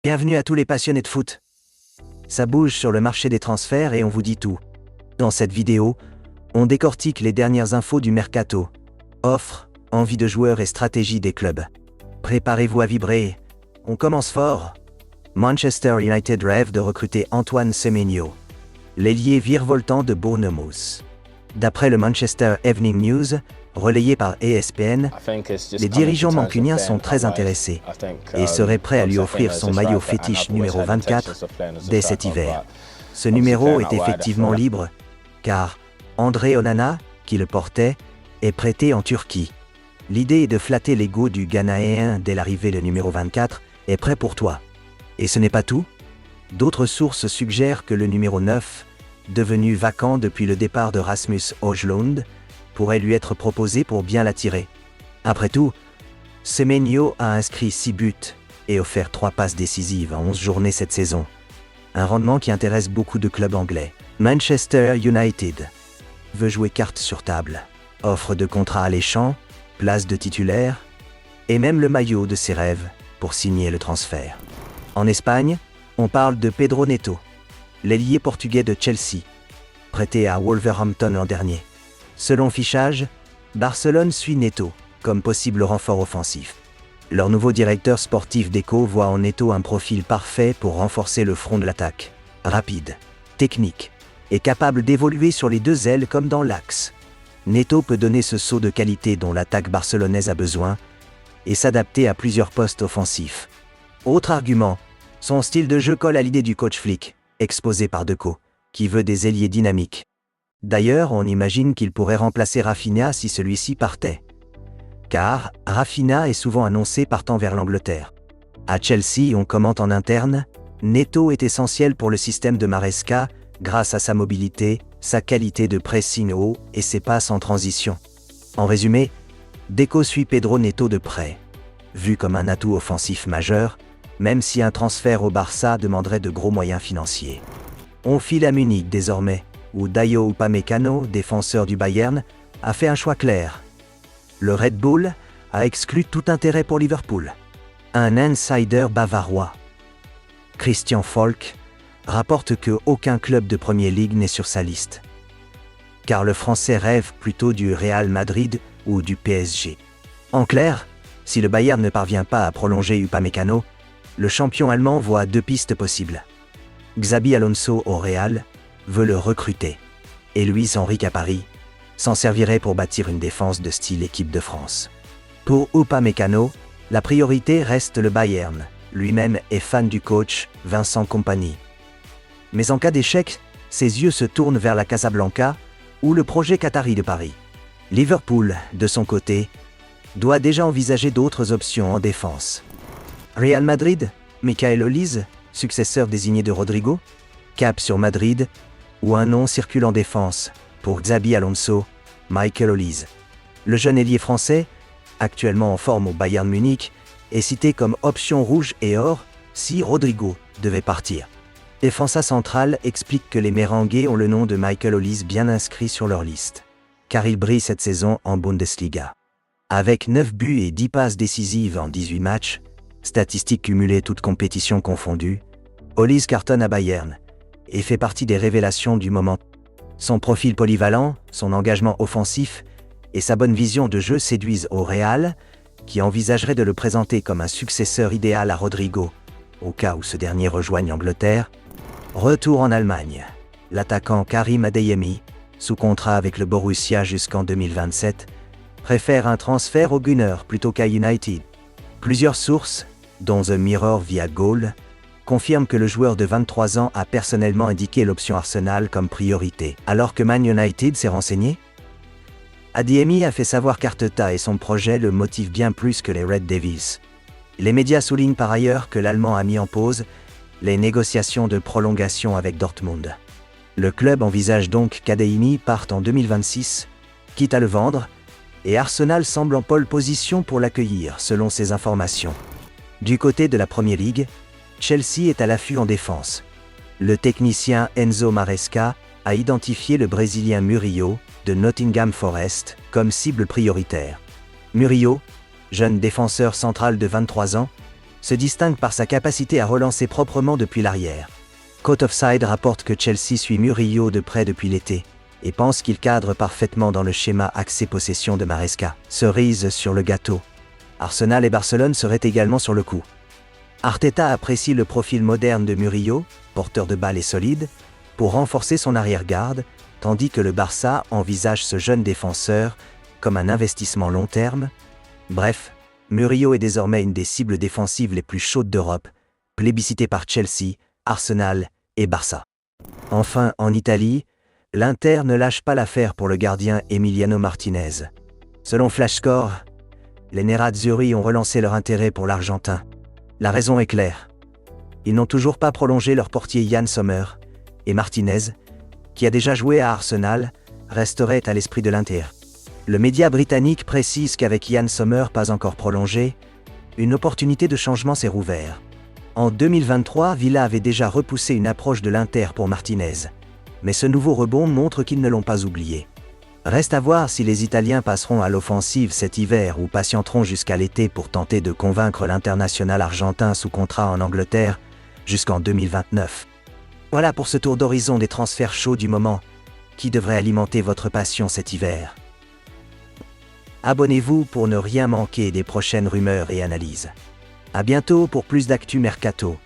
Bienvenue à tous les passionnés de foot. Ça bouge sur le marché des transferts et on vous dit tout. Dans cette vidéo, on décortique les dernières infos du mercato. Offres, envie de joueurs et stratégie des clubs. Préparez-vous à vibrer. On commence fort. Manchester United rêve de recruter Antoine Semenyo, l'ailier virevoltant de Bournemouth. D'après le Manchester Evening News, relayé par ESPN, les dirigeants mancuniens sont très intéressés et seraient prêts à lui offrir son maillot fétiche numéro 24 dès cet hiver. Ce numéro est effectivement libre, car André Onana, qui le portait, est prêté en Turquie. L'idée est de flatter l'ego du Ghanéen dès l'arrivée. Le numéro 24 est prêt pour toi. Et ce n'est pas tout. D'autres sources suggèrent que le numéro 9, devenu vacant depuis le départ de Rasmus Højlund, pourrait lui être proposé pour bien l'attirer. Après tout, Semenyo a inscrit 6 buts et offert 3 passes décisives en 11 journées cette saison. Un rendement qui intéresse beaucoup de clubs anglais. Manchester United veut jouer carte sur table. Offre de contrat alléchant, place de titulaire, et même le maillot de ses rêves pour signer le transfert. En Espagne, on parle de Pedro Neto, l'ailier portugais de Chelsea, prêté à Wolverhampton l'an dernier. Selon Fichage, Barcelone suit Neto comme possible renfort offensif. Leur nouveau directeur sportif Deco voit en Neto un profil parfait pour renforcer le front de l'attaque. Rapide, technique et capable d'évoluer sur les deux ailes comme dans l'axe. Neto peut donner ce saut de qualité dont l'attaque barcelonaise a besoin et s'adapter à plusieurs postes offensifs. Autre argument, son style de jeu colle à l'idée du coach Flick, exposé par Deco, qui veut des ailiers dynamiques. D'ailleurs, on imagine qu'il pourrait remplacer Rafinha si celui-ci partait. Car Rafinha est souvent annoncé partant vers l'Angleterre. À Chelsea, on commente en interne, Neto est essentiel pour le système de Maresca grâce à sa mobilité, sa qualité de pressing haut et ses passes en transition. En résumé, Deco suit Pedro Neto de près, vu comme un atout offensif majeur, même si un transfert au Barça demanderait de gros moyens financiers. On file à Munich désormais, où Dayot Upamecano, défenseur du Bayern, a fait un choix clair. Le Red Bull a exclu tout intérêt pour Liverpool. Un insider bavarois, Christian Falk, rapporte qu'aucun club de Premier League n'est sur sa liste. Car le Français rêve plutôt du Real Madrid ou du PSG. En clair, si le Bayern ne parvient pas à prolonger Upamecano, le champion allemand voit 2 pistes possibles. Xabi Alonso au Real veut le recruter, et Luis Enrique à Paris s'en servirait pour bâtir une défense de style équipe de France. Pour Upamecano, la priorité reste le Bayern, lui-même est fan du coach Vincent Kompany. Mais en cas d'échec, ses yeux se tournent vers la Casablanca ou le projet qatari de Paris. Liverpool, de son côté, doit déjà envisager d'autres options en défense. Real Madrid, Michael Olise, successeur désigné de Rodrigo, cap sur Madrid, ou un nom circule en défense, pour Xabi Alonso, Michael Olise. Le jeune ailier français, actuellement en forme au Bayern Munich, est cité comme option rouge et or si Rodrigo devait partir. Défensa centrale explique que les Merengues ont le nom de Michael Olise bien inscrit sur leur liste, car il brille cette saison en Bundesliga. Avec 9 buts et 10 passes décisives en 18 matchs, statistiques cumulées toutes compétitions confondues, Olise cartonne à Bayern et fait partie des révélations du moment. Son profil polyvalent, son engagement offensif et sa bonne vision de jeu séduisent au Real, qui envisagerait de le présenter comme un successeur idéal à Rodrigo, au cas où ce dernier rejoigne l'Angleterre. Retour en Allemagne. L'attaquant Karim Adeyemi, sous contrat avec le Borussia jusqu'en 2027, préfère un transfert au Gunners plutôt qu'à United. Plusieurs sources, dont The Mirror via Goal, confirme que le joueur de 23 ans a personnellement indiqué l'option Arsenal comme priorité, alors que Man United s'est renseigné. Adeyemi a fait savoir qu'Arteta et son projet le motivent bien plus que les Red Devils. Les médias soulignent par ailleurs que l'Allemand a mis en pause les négociations de prolongation avec Dortmund. Le club envisage donc qu'Adeyemi parte en 2026, quitte à le vendre, et Arsenal semble en pole position pour l'accueillir, selon ces informations. Du côté de la Premier League, Chelsea est à l'affût en défense. Le technicien Enzo Maresca a identifié le Brésilien Murillo, de Nottingham Forest, comme cible prioritaire. Murillo, jeune défenseur central de 23 ans, se distingue par sa capacité à relancer proprement depuis l'arrière. Court Offside rapporte que Chelsea suit Murillo de près depuis l'été et pense qu'il cadre parfaitement dans le schéma axé possession de Maresca. Cerise sur le gâteau, Arsenal et Barcelone seraient également sur le coup. Arteta apprécie le profil moderne de Murillo, porteur de balle et solide, pour renforcer son arrière-garde, tandis que le Barça envisage ce jeune défenseur comme un investissement long terme. Bref, Murillo est désormais une des cibles défensives les plus chaudes d'Europe, plébiscitée par Chelsea, Arsenal et Barça. Enfin, en Italie, l'Inter ne lâche pas l'affaire pour le gardien Emiliano Martinez. Selon Flashscore, les Nerazzurri ont relancé leur intérêt pour l'Argentin. La raison est claire. Ils n'ont toujours pas prolongé leur portier Yann Sommer, et Martinez, qui a déjà joué à Arsenal, resterait à l'esprit de l'Inter. Le média britannique précise qu'avec Yann Sommer pas encore prolongé, une opportunité de changement s'est rouverte. En 2023, Villa avait déjà repoussé une approche de l'Inter pour Martinez. Mais ce nouveau rebond montre qu'ils ne l'ont pas oublié. Reste à voir si les Italiens passeront à l'offensive cet hiver ou patienteront jusqu'à l'été pour tenter de convaincre l'international argentin sous contrat en Angleterre jusqu'en 2029. Voilà pour ce tour d'horizon des transferts chauds du moment, qui devrait alimenter votre passion cet hiver. Abonnez-vous pour ne rien manquer des prochaines rumeurs et analyses. À bientôt pour plus d'actu mercato.